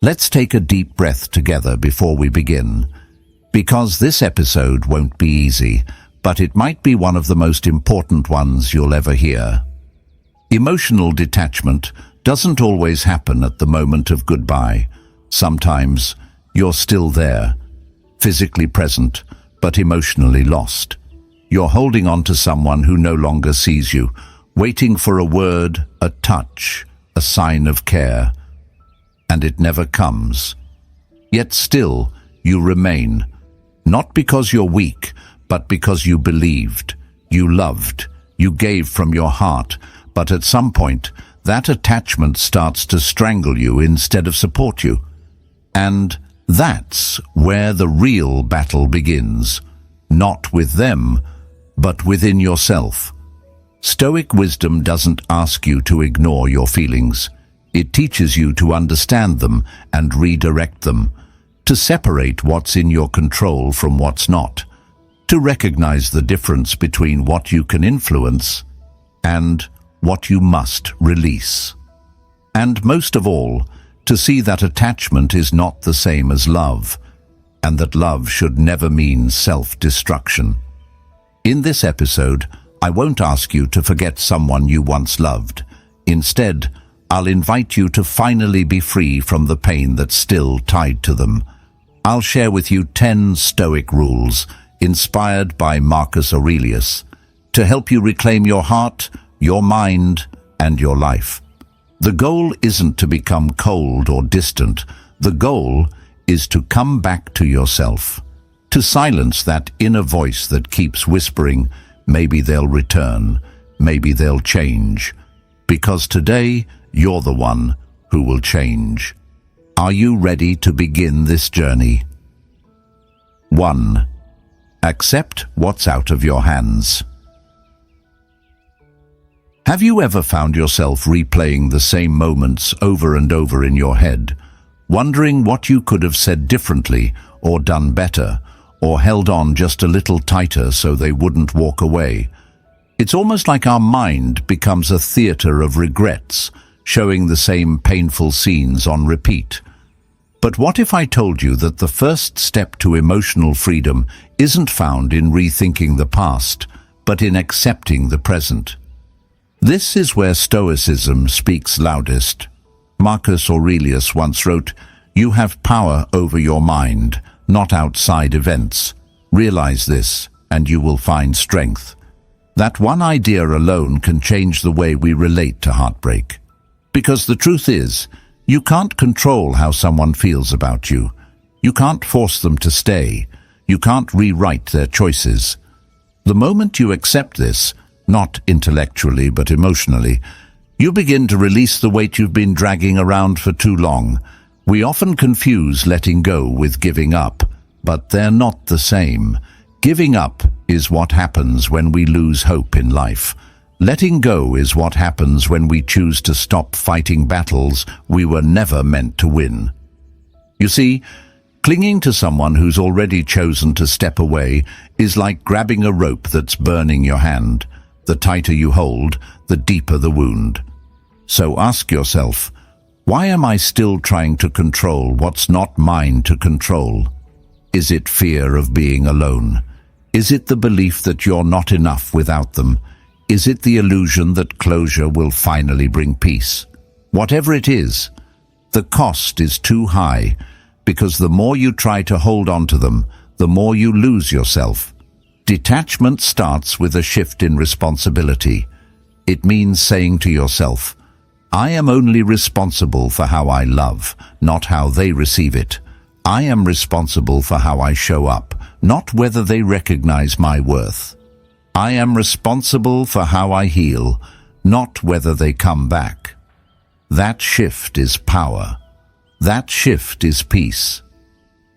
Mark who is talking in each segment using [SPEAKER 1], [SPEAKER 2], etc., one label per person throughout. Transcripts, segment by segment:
[SPEAKER 1] Let's take a deep breath together before we begin, because this episode won't be easy, but it might be one of the most important ones you'll ever hear. Emotional detachment doesn't always happen at the moment of goodbye. Sometimes you're still there, physically present, but emotionally lost. You're holding on to someone who no longer sees you, waiting for a word, a touch, a sign of care, and it never comes. Yet still, you remain, not because you're weak, but because you believed, you loved, you gave from your heart, but at some point, that attachment starts to strangle you instead of support you. And that's where the real battle begins, not with them, but within yourself. Stoic wisdom doesn't ask you to ignore your feelings. It teaches you to understand them and redirect them, to separate what's in your control from what's not, to recognize the difference between what you can influence and what you must release. And most of all, to see that attachment is not the same as love, and that love should never mean self-destruction. In this episode, I won't ask you to forget someone you once loved. Instead, I'll invite you to finally be free from the pain that's still tied to them. I'll share with you 10 Stoic rules, inspired by Marcus Aurelius, to help you reclaim your heart, your mind, and your life. The goal isn't to become cold or distant. The goal is to come back to yourself, to silence that inner voice that keeps whispering, maybe they'll return, maybe they'll change. Because today, you're the one who will change. Are you ready to begin this journey? 1. Accept what's out of your hands. Have you ever found yourself replaying the same moments over and over in your head, wondering what you could have said differently or done better, or held on just a little tighter so they wouldn't walk away? It's almost like our mind becomes a theater of regrets, showing the same painful scenes on repeat. But what if I told you that the first step to emotional freedom isn't found in rethinking the past, but in accepting the present? This is where Stoicism speaks loudest. Marcus Aurelius once wrote, "You have power over your mind, not outside events. Realize this, and you will find strength." That one idea alone can change the way we relate to heartbreak. Because the truth is, you can't control how someone feels about you. You can't force them to stay. You can't rewrite their choices. The moment you accept this, not intellectually but emotionally, you begin to release the weight you've been dragging around for too long. We often confuse letting go with giving up, but they're not the same. Giving up is what happens when we lose hope in life. Letting go is what happens when we choose to stop fighting battles we were never meant to win. You see, clinging to someone who's already chosen to step away is like grabbing a rope that's burning your hand. The tighter you hold, the deeper the wound. So ask yourself, why am I still trying to control what's not mine to control? Is it fear of being alone? Is it the belief that you're not enough without them? Is it the illusion that closure will finally bring peace? Whatever it is, the cost is too high, because the more you try to hold on to them, the more you lose yourself. Detachment starts with a shift in responsibility. It means saying to yourself, I am only responsible for how I love, not how they receive it. I am responsible for how I show up, not whether they recognize my worth. I am responsible for how I heal, not whether they come back. That shift is power. That shift is peace.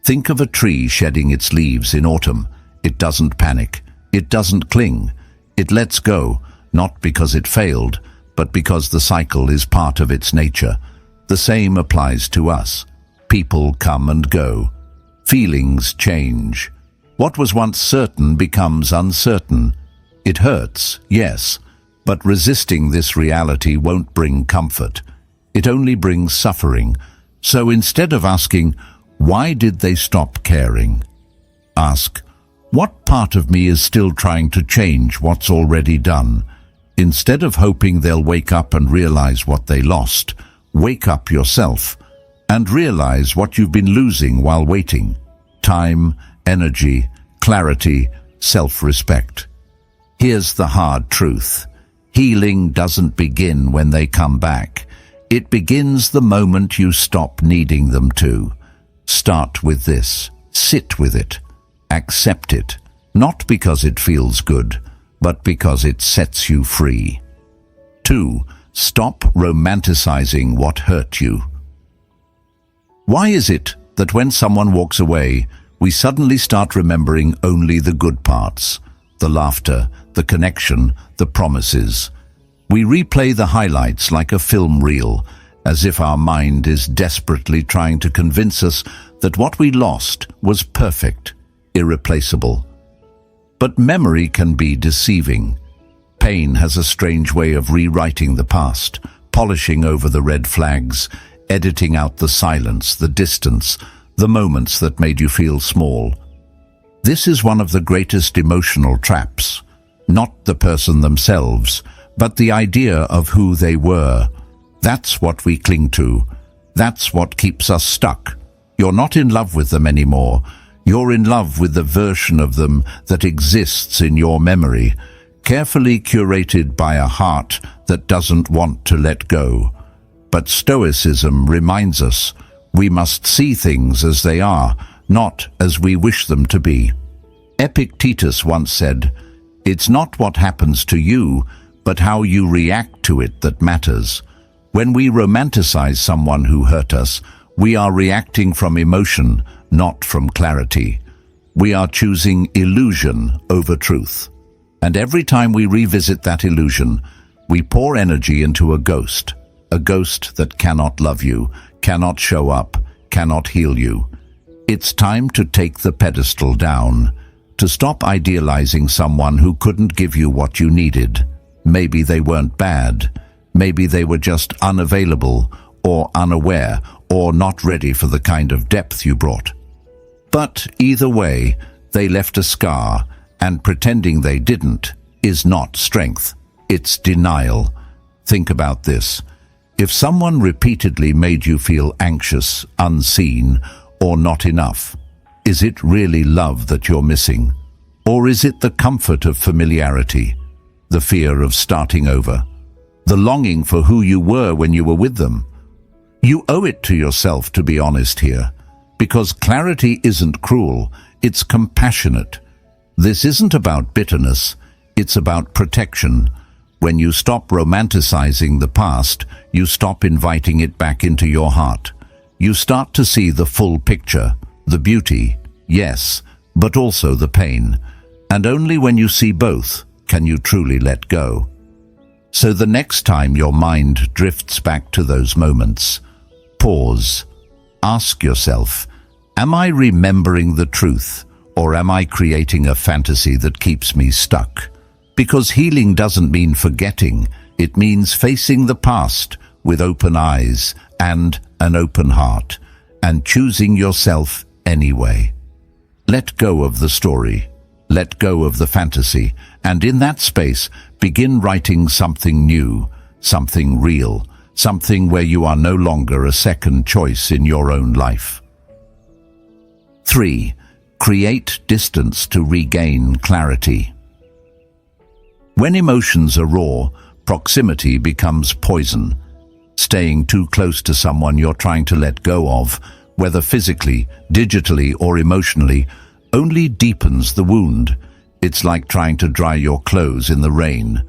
[SPEAKER 1] Think of a tree shedding its leaves in autumn. It doesn't panic. It doesn't cling. It lets go, not because it failed, but because the cycle is part of its nature. The same applies to us. People come and go. Feelings change. What was once certain becomes uncertain. It hurts, yes, but resisting this reality won't bring comfort. It only brings suffering. So instead of asking, why did they stop caring? Ask, what part of me is still trying to change what's already done? Instead of hoping they'll wake up and realize what they lost, wake up yourself and realize what you've been losing while waiting. Time, energy, clarity, self-respect. Here's the hard truth. Healing doesn't begin when they come back. It begins the moment you stop needing them to. Start with this. Sit with it. Accept it. Not because it feels good, but because it sets you free. 2. Stop romanticizing what hurt you. Why is it that when someone walks away, we suddenly start remembering only the good parts? The laughter, the connection, the promises. We replay the highlights like a film reel, as if our mind is desperately trying to convince us that what we lost was perfect, irreplaceable. But memory can be deceiving. Pain has a strange way of rewriting the past, polishing over the red flags, editing out the silence, the distance, the moments that made you feel small. This is one of the greatest emotional traps. Not the person themselves, but the idea of who they were. That's what we cling to. That's what keeps us stuck. You're not in love with them anymore. You're in love with the version of them that exists in your memory, carefully curated by a heart that doesn't want to let go. But Stoicism reminds us we must see things as they are, not as we wish them to be. Epictetus once said, "It's not what happens to you, but how you react to it that matters." When we romanticize someone who hurt us, we are reacting from emotion, not from clarity. We are choosing illusion over truth. And every time we revisit that illusion, we pour energy into a ghost that cannot love you, cannot show up, cannot heal you. It's time to take the pedestal down, to stop idealizing someone who couldn't give you what you needed. Maybe they weren't bad. Maybe they were just unavailable or unaware or not ready for the kind of depth you brought. But either way, they left a scar, and pretending they didn't is not strength. It's denial. Think about this. If someone repeatedly made you feel anxious, unseen, or not enough, is it really love that you're missing? Or is it the comfort of familiarity, the fear of starting over, the longing for who you were when you were with them? You owe it to yourself to be honest here, because clarity isn't cruel, it's compassionate. This isn't about bitterness, it's about protection. When you stop romanticizing the past, you stop inviting it back into your heart. You start to see the full picture, the beauty, yes, but also the pain. And only when you see both can you truly let go. So the next time your mind drifts back to those moments, pause. Ask yourself, am I remembering the truth, or am I creating a fantasy that keeps me stuck? Because healing doesn't mean forgetting, it means facing the past with open eyes and an open heart, and choosing yourself anyway. Let go of the story, let go of the fantasy, and in that space, begin writing something new, something real, something where you are no longer a second choice in your own life. 3. Create distance to regain clarity. When emotions are raw, proximity becomes poison. Staying too close to someone you're trying to let go of, whether physically, digitally, or emotionally, only deepens the wound. It's like trying to dry your clothes in the rain.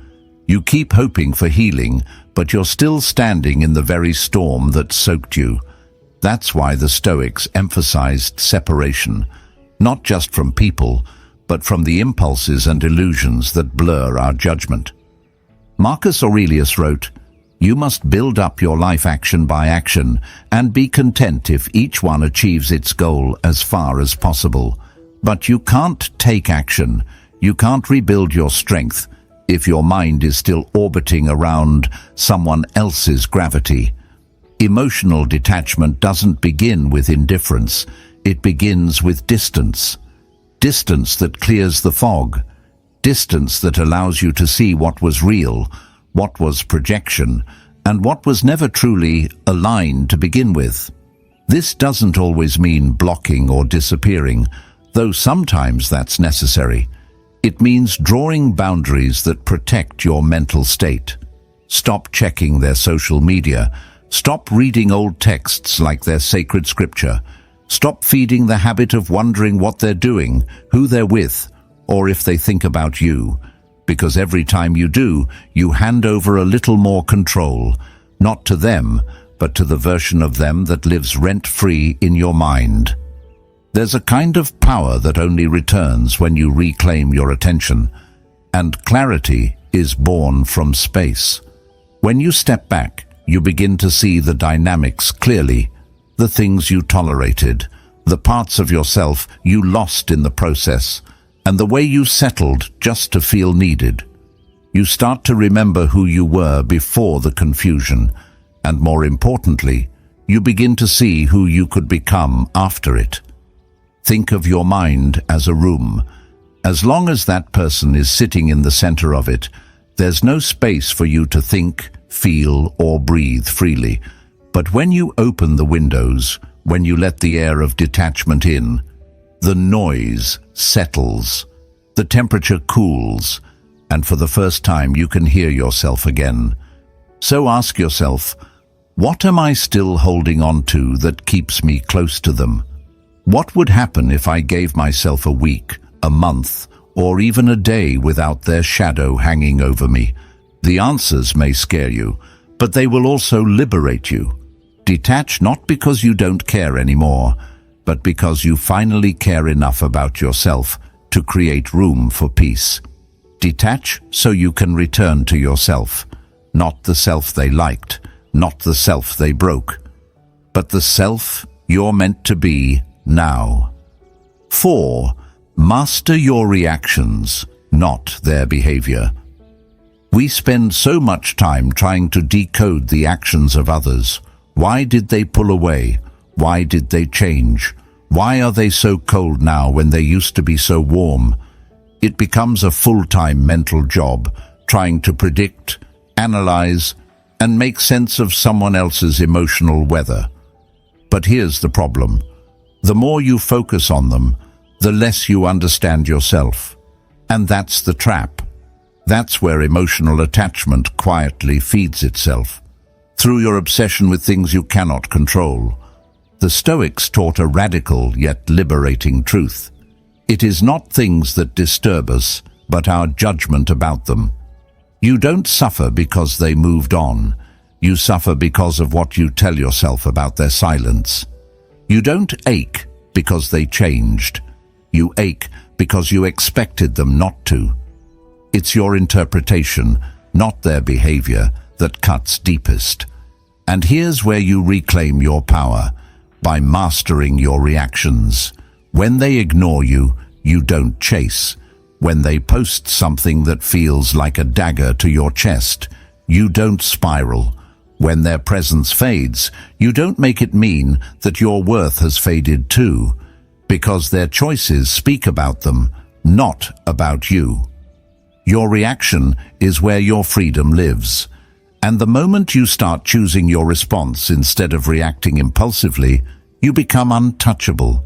[SPEAKER 1] You keep hoping for healing, but you're still standing in the very storm that soaked you. That's why the Stoics emphasized separation, not just from people, but from the impulses and illusions that blur our judgment. Marcus Aurelius wrote, "You must build up your life action by action, and be content if each one achieves its goal as far as possible. But you can't take action, you can't rebuild your strength, if your mind is still orbiting around someone else's gravity." Emotional detachment doesn't begin with indifference, it begins with distance. Distance that clears the fog. Distance that allows you to see what was real, what was projection, and what was never truly aligned to begin with. This doesn't always mean blocking or disappearing, though sometimes that's necessary. It means drawing boundaries that protect your mental state. Stop checking their social media. Stop reading old texts like they're sacred scripture. Stop feeding the habit of wondering what they're doing, who they're with, or if they think about you. Because every time you do, you hand over a little more control, not to them, but to the version of them that lives rent-free in your mind. There's a kind of power that only returns when you reclaim your attention, and clarity is born from space. When you step back, you begin to see the dynamics clearly, the things you tolerated, the parts of yourself you lost in the process, and the way you settled just to feel needed. You start to remember who you were before the confusion, and more importantly, you begin to see who you could become after it. Think of your mind as a room. As long as that person is sitting in the center of it, there's no space for you to think, feel, or breathe freely. But when you open the windows, when you let the air of detachment in, the noise settles, the temperature cools, and for the first time you can hear yourself again. So ask yourself, what am I still holding on to that keeps me close to them? What would happen if I gave myself a week, a month, or even a day without their shadow hanging over me? The answers may scare you, but they will also liberate you. Detach not because you don't care anymore, but because you finally care enough about yourself to create room for peace. Detach so you can return to yourself, not the self they liked, not the self they broke, but the self you're meant to be now. 4. Master your reactions, not their behavior. We spend so much time trying to decode the actions of others. Why did they pull away? Why did they change? Why are they so cold now when they used to be so warm? It becomes a full-time mental job, trying to predict, analyze, and make sense of someone else's emotional weather. But here's the problem. The more you focus on them, the less you understand yourself. And that's the trap. That's where emotional attachment quietly feeds itself, through your obsession with things you cannot control. The Stoics taught a radical yet liberating truth. It is not things that disturb us, but our judgment about them. You don't suffer because they moved on. You suffer because of what you tell yourself about their silence. You don't ache because they changed. You ache because you expected them not to. It's your interpretation, not their behavior, that cuts deepest. And here's where you reclaim your power, by mastering your reactions. When they ignore you, you don't chase. When they post something that feels like a dagger to your chest, you don't spiral. When their presence fades, you don't make it mean that your worth has faded too, because their choices speak about them, not about you. Your reaction is where your freedom lives. And the moment you start choosing your response instead of reacting impulsively, you become untouchable.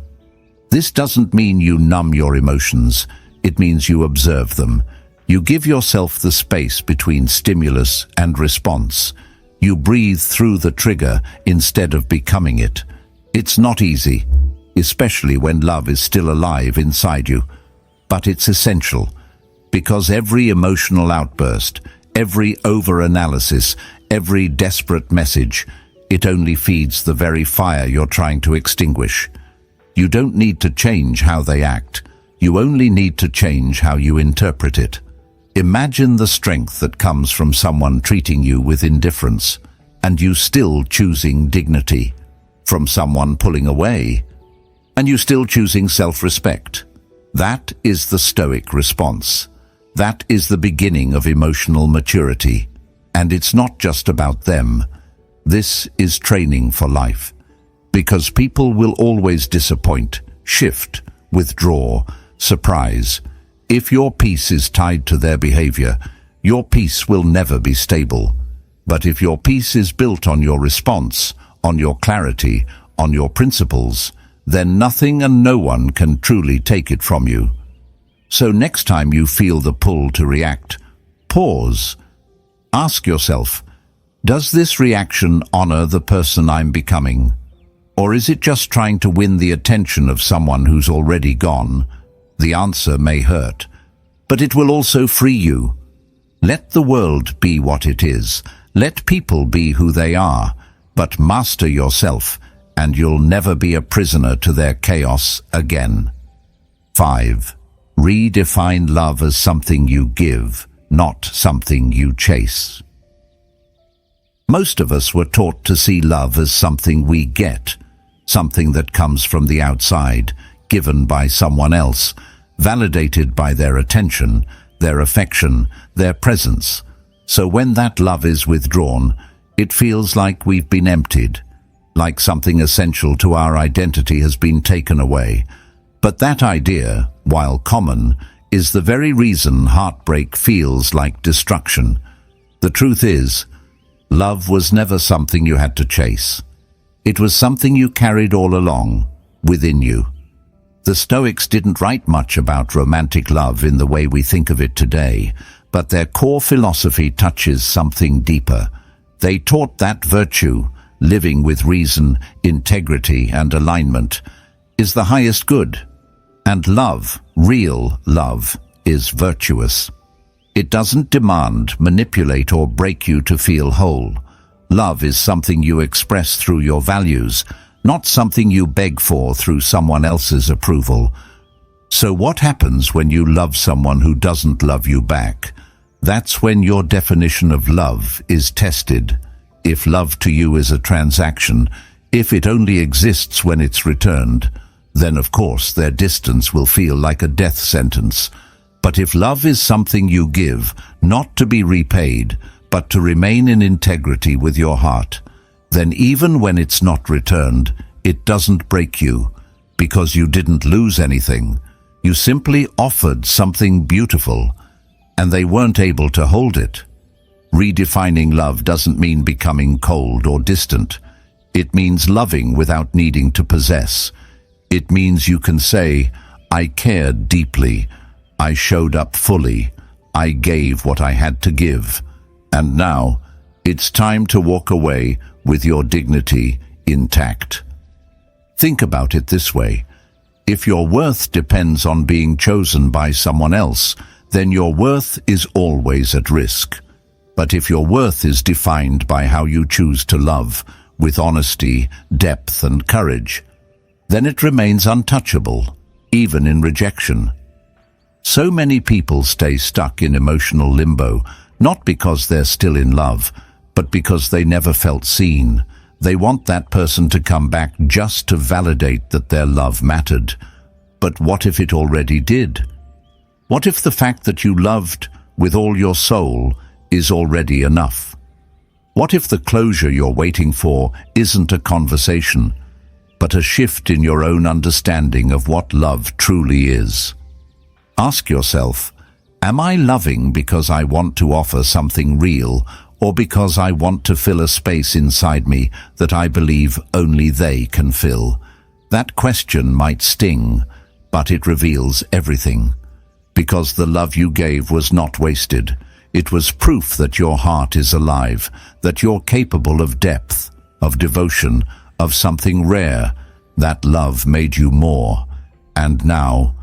[SPEAKER 1] This doesn't mean you numb your emotions. It means you observe them. You give yourself the space between stimulus and response. You breathe through the trigger instead of becoming it. It's not easy, especially when love is still alive inside you. But it's essential, because every emotional outburst, every over-analysis, every desperate message, it only feeds the very fire you're trying to extinguish. You don't need to change how they act. You only need to change how you interpret it. Imagine the strength that comes from someone treating you with indifference, and you still choosing dignity. From someone pulling away, and you still choosing self-respect. That is the Stoic response. That is the beginning of emotional maturity. And it's not just about them. This is training for life. Because people will always disappoint, shift, withdraw, surprise. If your peace is tied to their behavior, your peace will never be stable. But if your peace is built on your response, on your clarity, on your principles, then nothing and no one can truly take it from you. So next time you feel the pull to react, pause. Ask yourself, does this reaction honor the person I'm becoming? Or is it just trying to win the attention of someone who's already gone? The answer may hurt, but it will also free you. Let the world be what it is. Let people be who they are, but master yourself, and you'll never be a prisoner to their chaos again. 5. Redefine love as something you give, not something you chase. Most of us were taught to see love as something we get, something that comes from the outside, given by someone else, validated by their attention, their affection, their presence. So when that love is withdrawn, it feels like we've been emptied, like something essential to our identity has been taken away. But that idea, while common, is the very reason heartbreak feels like destruction. The truth is, love was never something you had to chase. It was something you carried all along, within you. The Stoics didn't write much about romantic love in the way we think of it today, but their core philosophy touches something deeper. They taught that virtue, living with reason, integrity, and alignment, is the highest good. And love, real love, is virtuous. It doesn't demand, manipulate, or break you to feel whole. Love is something you express through your values, not something you beg for through someone else's approval. So what happens when you love someone who doesn't love you back? That's when your definition of love is tested. If love to you is a transaction, if it only exists when it's returned, then of course their distance will feel like a death sentence. But if love is something you give, not to be repaid, but to remain in integrity with your heart, then even when it's not returned, it doesn't break you, because you didn't lose anything. You simply offered something beautiful, and they weren't able to hold it. Redefining love doesn't mean becoming cold or distant. It means loving without needing to possess. It means you can say, I cared deeply, I showed up fully, I gave what I had to give, and now it's time to walk away with your dignity intact. Think about it this way. If your worth depends on being chosen by someone else, then your worth is always at risk. But if your worth is defined by how you choose to love, with honesty, depth, and courage, then it remains untouchable, even in rejection. So many people stay stuck in emotional limbo, not because they're still in love, but because they never felt seen. They want that person to come back just to validate that their love mattered. But what if it already did? What if the fact that you loved with all your soul is already enough? What if the closure you're waiting for isn't a conversation, but a shift in your own understanding of what love truly is? Ask yourself, am I loving because I want to offer something real, or because I want to fill a space inside me that I believe only they can fill? That question might sting, but it reveals everything. Because the love you gave was not wasted. It was proof that your heart is alive, that you're capable of depth, of devotion, of something rare. That love made you more. And now,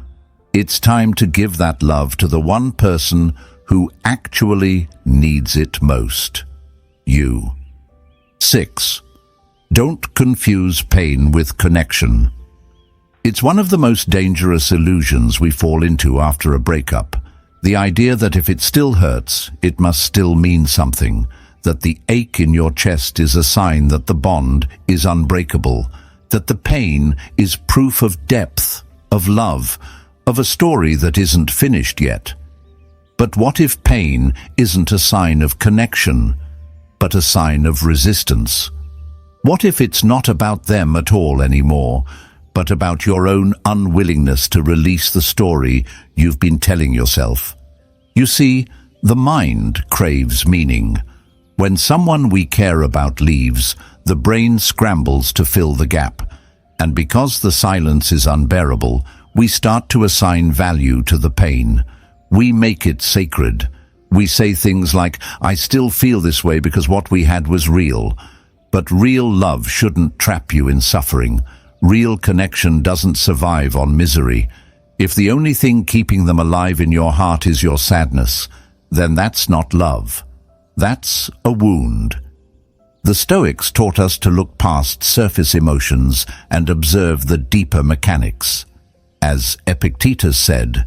[SPEAKER 1] it's time to give that love to the one person who actually needs it most. You. 6. Don't confuse pain with connection. It's one of the most dangerous illusions we fall into after a breakup. The idea that if it still hurts, it must still mean something, that the ache in your chest is a sign that the bond is unbreakable, that the pain is proof of depth, of love, of a story that isn't finished yet. But what if pain isn't a sign of connection? but a sign of resistance? What if it's not about them at all anymore, but about your own unwillingness to release the story you've been telling yourself? You see, the mind craves meaning. When someone we care about leaves, the brain scrambles to fill the gap, and because the silence is unbearable, we start to assign value to the pain. We make it sacred. We say things like, "I still feel this way because what we had was real." But real love shouldn't trap you in suffering. Real connection doesn't survive on misery. If the only thing keeping them alive in your heart is your sadness, then that's not love. That's a wound. The Stoics taught us to look past surface emotions and observe the deeper mechanics. As Epictetus said,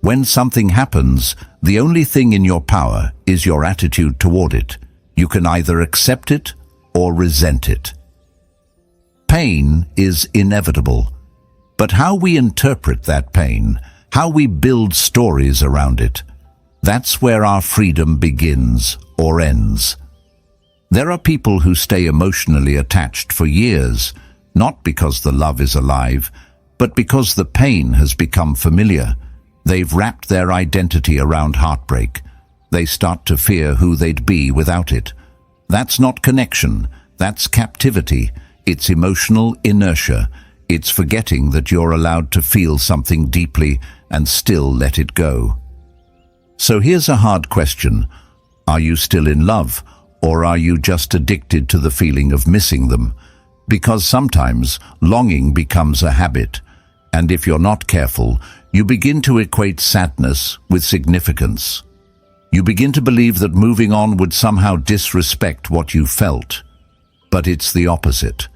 [SPEAKER 1] when something happens, the only thing in your power is your attitude toward it. You can either accept it or resent it. Pain is inevitable, but how we interpret that pain, how we build stories around it, that's where our freedom begins or ends. There are people who stay emotionally attached for years, not because the love is alive, but because the pain has become familiar. They've wrapped their identity around heartbreak. They start to fear who they'd be without it. That's not connection, that's captivity. It's emotional inertia. It's forgetting that you're allowed to feel something deeply and still let it go. So here's a hard question. Are you still in love, or are you just addicted to the feeling of missing them? Because sometimes longing becomes a habit, and if you're not careful, you begin to equate sadness with significance. You begin to believe that moving on would somehow disrespect what you felt. But it's the opposite.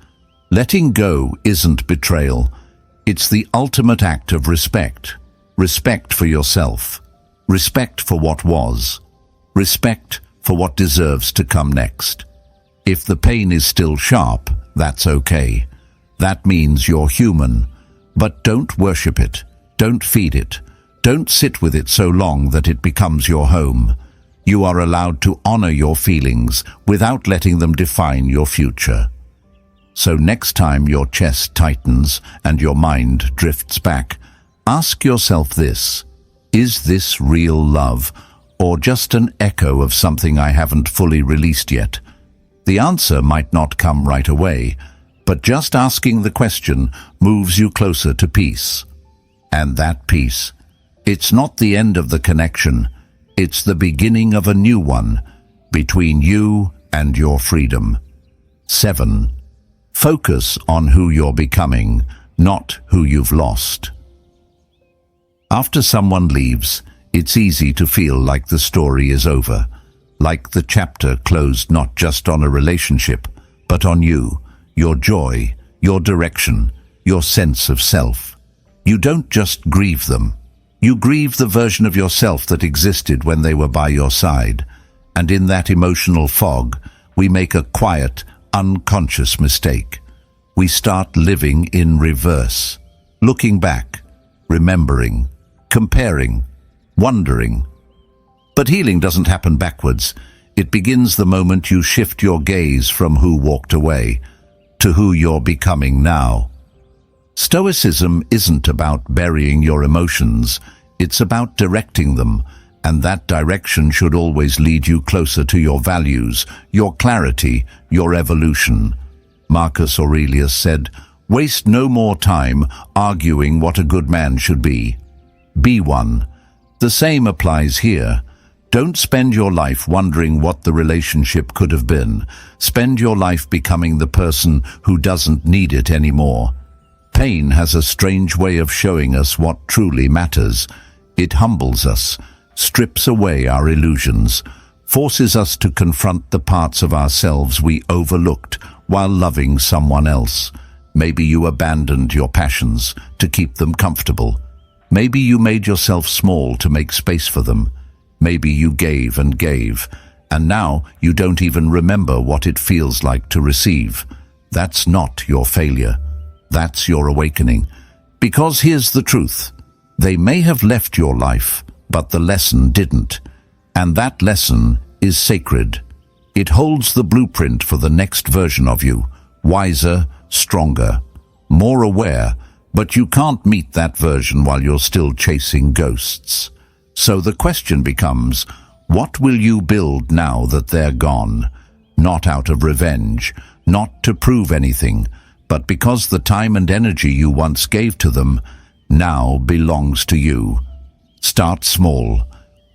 [SPEAKER 1] Letting go isn't betrayal. It's the ultimate act of respect. Respect for yourself. Respect for what was. Respect for what deserves to come next. If the pain is still sharp, that's okay. That means you're human. But don't worship it. Don't feed it. Don't sit with it so long that it becomes your home. You are allowed to honor your feelings without letting them define your future. So next time your chest tightens and your mind drifts back, ask yourself this: is this real love, or just an echo of something I haven't fully released yet? The answer might not come right away, but just asking the question moves you closer to peace. And that peace, it's not the end of the connection, it's the beginning of a new one, between you and your freedom. 7. Focus on who you're becoming, not who you've lost. After someone leaves, it's easy to feel like the story is over, like the chapter closed not just on a relationship, but on you, your joy, your direction, your sense of self. You don't just grieve them. You grieve the version of yourself that existed when they were by your side. And in that emotional fog, we make a quiet, unconscious mistake. We start living in reverse, looking back, remembering, comparing, wondering. But healing doesn't happen backwards. It begins the moment you shift your gaze from who walked away to who you're becoming now. Stoicism isn't about burying your emotions, it's about directing them, and that direction should always lead you closer to your values, your clarity, your evolution. Marcus Aurelius said, "Waste no more time arguing what a good man should be. Be one." The same applies here. Don't spend your life wondering what the relationship could have been. Spend your life becoming the person who doesn't need it anymore. Pain has a strange way of showing us what truly matters. It humbles us, strips away our illusions, forces us to confront the parts of ourselves we overlooked while loving someone else. Maybe you abandoned your passions to keep them comfortable. Maybe you made yourself small to make space for them. Maybe you gave, and now you don't even remember what it feels like to receive. That's not your failure. That's your awakening. Because here's the truth. They may have left your life, but the lesson didn't. And that lesson is sacred. It holds the blueprint for the next version of you, wiser, stronger, more aware, but you can't meet that version while you're still chasing ghosts. So the question becomes, what will you build now that they're gone? Not out of revenge, not to prove anything, but because the time and energy you once gave to them now belongs to you. Start small.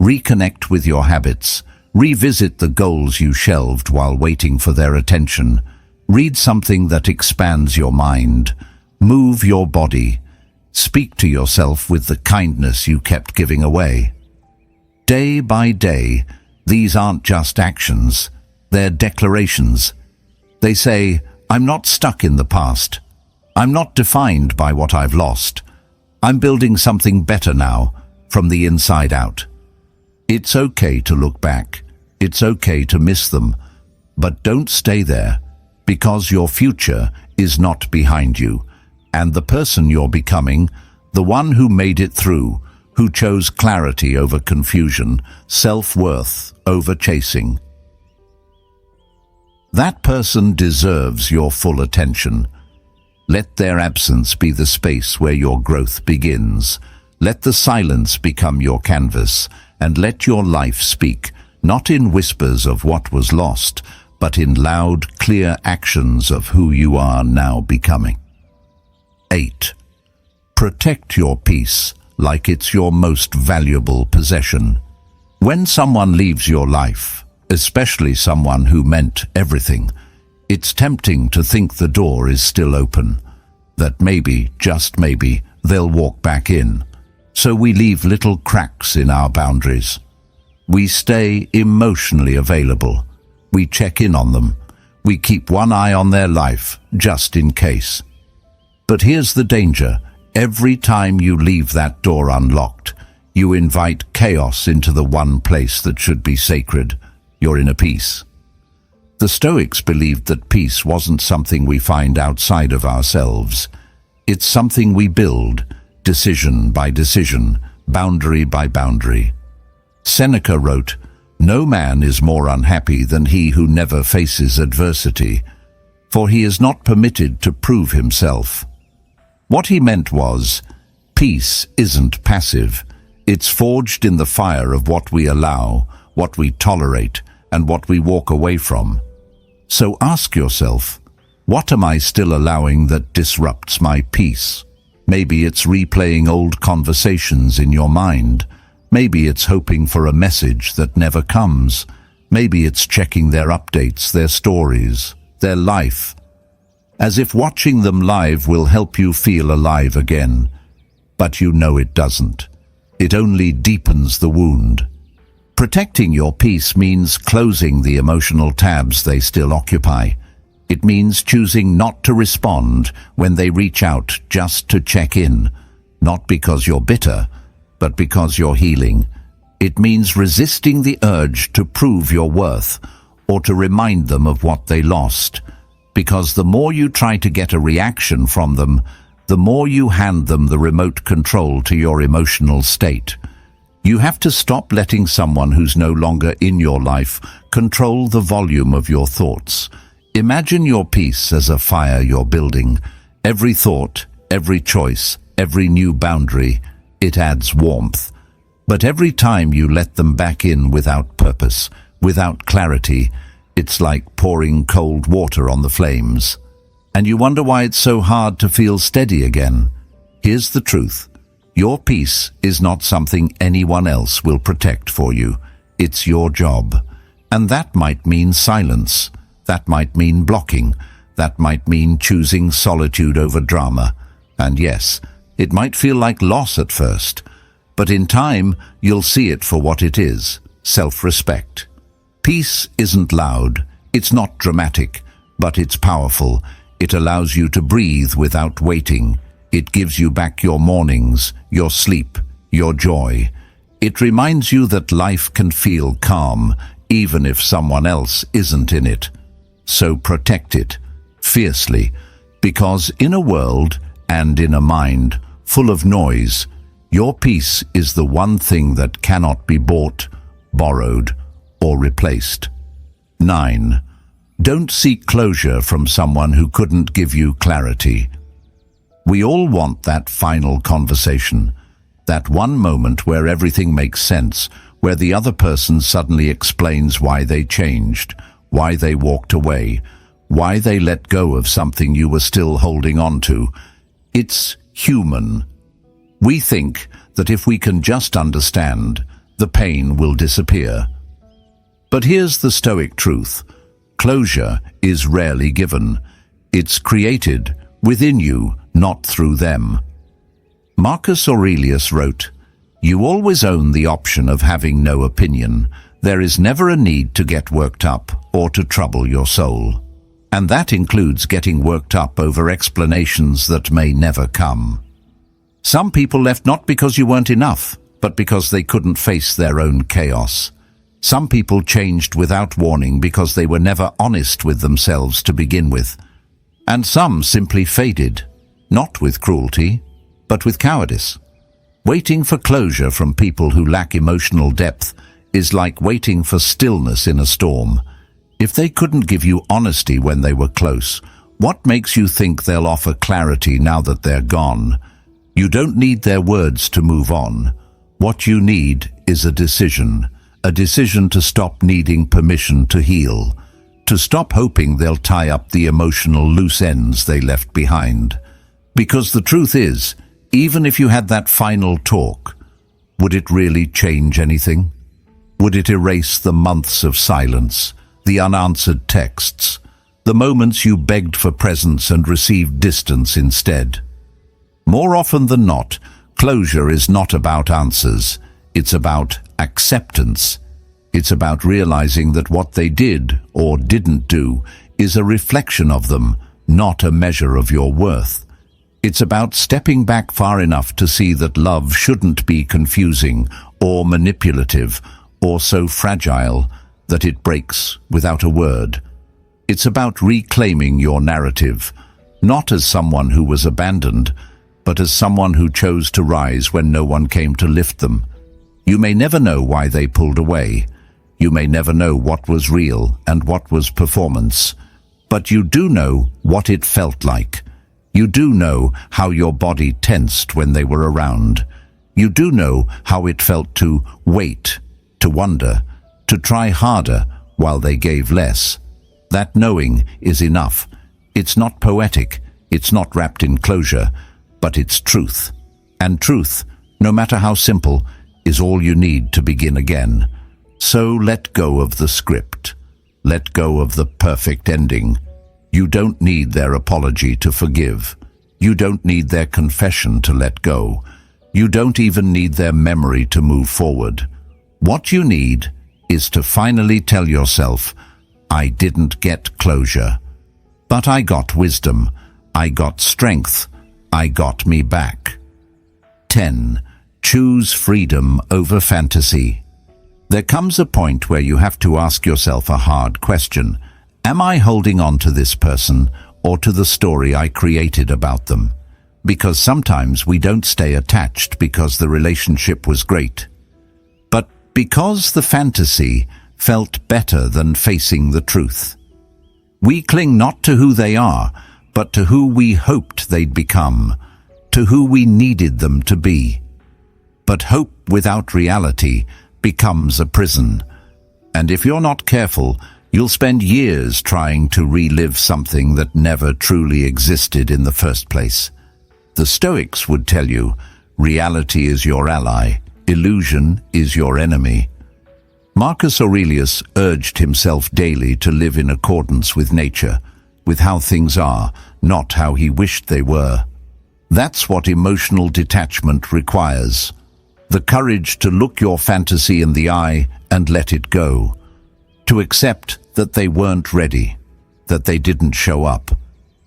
[SPEAKER 1] Reconnect with your habits. Revisit the goals you shelved while waiting for their attention. Read something that expands your mind. Move your body. Speak to yourself with the kindness you kept giving away. Day by day, these aren't just actions, they're declarations. They say, I'm not stuck in the past. I'm not defined by what I've lost. I'm building something better now, from the inside out. It's okay to look back. It's okay to miss them. But don't stay there, because your future is not behind you. And the person you're becoming, the one who made it through, who chose clarity over confusion, self-worth over chasing. That person deserves your full attention. Let their absence be the space where your growth begins. Let the silence become your canvas, and let your life speak, not in whispers of what was lost, but in loud, clear actions of who you are now becoming. 8. Protect your peace like it's your most valuable possession. When someone leaves your life, especially someone who meant everything, it's tempting to think the door is still open, that maybe, just maybe, they'll walk back in. So we leave little cracks in our boundaries. We stay emotionally available. We check in on them. We keep one eye on their life, just in case. But here's the danger. Every time you leave that door unlocked, you invite chaos into the one place that should be sacred, your inner peace. The Stoics believed that peace wasn't something we find outside of ourselves. It's something we build, decision by decision, boundary by boundary. Seneca wrote, "No man is more unhappy than he who never faces adversity, for he is not permitted to prove himself." What he meant was, peace isn't passive. It's forged in the fire of what we allow, what we tolerate, and what we walk away from. So ask yourself, what am I still allowing that disrupts my peace? Maybe it's replaying old conversations in your mind. Maybe it's hoping for a message that never comes. Maybe it's checking their updates, their stories, their life, as if watching them live will help you feel alive again. But you know it doesn't. It only deepens the wound. Protecting your peace means closing the emotional tabs they still occupy. It means choosing not to respond when they reach out just to check in, not because you're bitter, but because you're healing. It means resisting the urge to prove your worth or to remind them of what they lost, because the more you try to get a reaction from them, the more you hand them the remote control to your emotional state. You have to stop letting someone who's no longer in your life control the volume of your thoughts. Imagine your peace as a fire you're building. Every thought, every choice, every new boundary, it adds warmth. But every time you let them back in without purpose, without clarity, it's like pouring cold water on the flames. And you wonder why it's so hard to feel steady again. Here's the truth. Your peace is not something anyone else will protect for you. It's your job. And that might mean silence. That might mean blocking. That might mean choosing solitude over drama. And yes, it might feel like loss at first. But in time, you'll see it for what it is, self-respect. Peace isn't loud, it's not dramatic, but it's powerful. It allows you to breathe without waiting. It gives you back your mornings, your sleep, your joy. It reminds you that life can feel calm, even if someone else isn't in it. So protect it, fiercely, because in a world and in a mind full of noise, your peace is the one thing that cannot be bought, borrowed, or replaced. 9. Don't seek closure from someone who couldn't give you clarity. We all want that final conversation, that one moment where everything makes sense, where the other person suddenly explains why they changed, why they walked away, why they let go of something you were still holding on to. It's human. We think that if we can just understand, the pain will disappear. But here's the Stoic truth. Closure is rarely given. It's created within you, not through them. Marcus Aurelius wrote, "You always own the option of having no opinion. There is never a need to get worked up or to trouble your soul." And that includes getting worked up over explanations that may never come. Some people left not because you weren't enough, but because they couldn't face their own chaos. Some people changed without warning because they were never honest with themselves to begin with. And some simply faded, not with cruelty, but with cowardice. Waiting for closure from people who lack emotional depth is like waiting for stillness in a storm. If they couldn't give you honesty when they were close, what makes you think they'll offer clarity now that they're gone? You don't need their words to move on. What you need is a decision to stop needing permission to heal, to stop hoping they'll tie up the emotional loose ends they left behind. Because the truth is, even if you had that final talk, would it really change anything? Would it erase the months of silence, the unanswered texts, the moments you begged for presence and received distance instead? More often than not, closure is not about answers. It's about acceptance. It's about realizing that what they did or didn't do is a reflection of them, not a measure of your worth. It's about stepping back far enough to see that love shouldn't be confusing or manipulative or so fragile that it breaks without a word. It's about reclaiming your narrative, not as someone who was abandoned, but as someone who chose to rise when no one came to lift them. You may never know why they pulled away. You may never know what was real and what was performance. But you do know what it felt like. You do know how your body tensed when they were around. You do know how it felt to wait, to wonder, to try harder while they gave less. That knowing is enough. It's not poetic, it's not wrapped in closure, but it's truth. And truth, no matter how simple, is all you need to begin again. So let go of the script. Let go of the perfect ending. You don't need their apology to forgive. You don't need their confession to let go. You don't even need their memory to move forward. What you need is to finally tell yourself, I didn't get closure, but I got wisdom, I got strength, I got me back. 10. Choose freedom over fantasy. There comes a point where you have to ask yourself a hard question. Am I holding on to this person or to the story I created about them? Because sometimes we don't stay attached because the relationship was great, but because the fantasy felt better than facing the truth. We cling not to who they are, but to who we hoped they'd become, to who we needed them to be. But hope without reality becomes a prison, and if you're not careful, you'll spend years trying to relive something that never truly existed in the first place. The Stoics would tell you, reality is your ally, illusion is your enemy. Marcus Aurelius urged himself daily to live in accordance with nature, with how things are, not how he wished they were. That's what emotional detachment requires. The courage to look your fantasy in the eye and let it go. To accept that they weren't ready, that they didn't show up,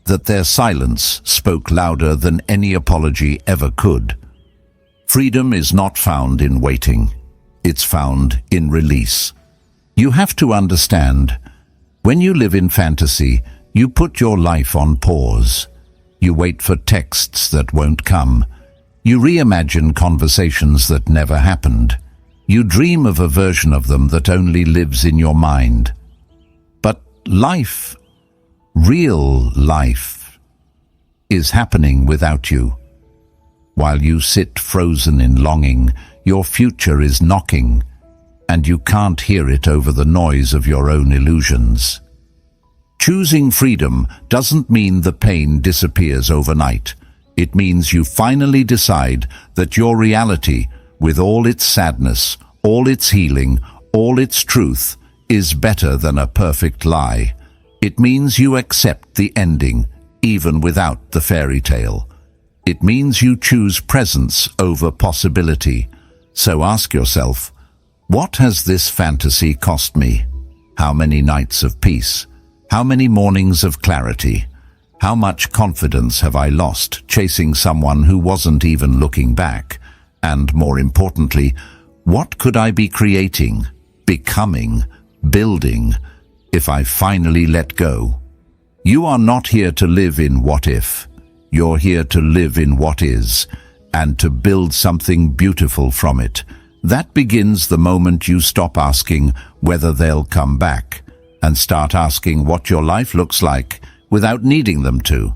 [SPEAKER 1] that their silence spoke louder than any apology ever could. Freedom is not found in waiting. It's found in release. You have to understand, when you live in fantasy, you put your life on pause. You wait for texts that won't come. You reimagine conversations that never happened. You dream of a version of them that only lives in your mind. life, real life, is happening without you. While you sit frozen in longing, your future is knocking, and you can't hear it over the noise of your own illusions. Choosing freedom doesn't mean the pain disappears overnight. It means you finally decide that your reality, with all its sadness, all its healing, all its truth, is better than a perfect lie. It means you accept the ending, even without the fairy tale. It means you choose presence over possibility. So ask yourself, what has this fantasy cost me? How many nights of peace? How many mornings of clarity? How much confidence have I lost chasing someone who wasn't even looking back? And more importantly, what could I be creating, becoming, building, if I finally let go? You are not here to live in what if. You're here to live in what is, and to build something beautiful from it. That begins the moment you stop asking whether they'll come back, and start asking what your life looks like without needing them to.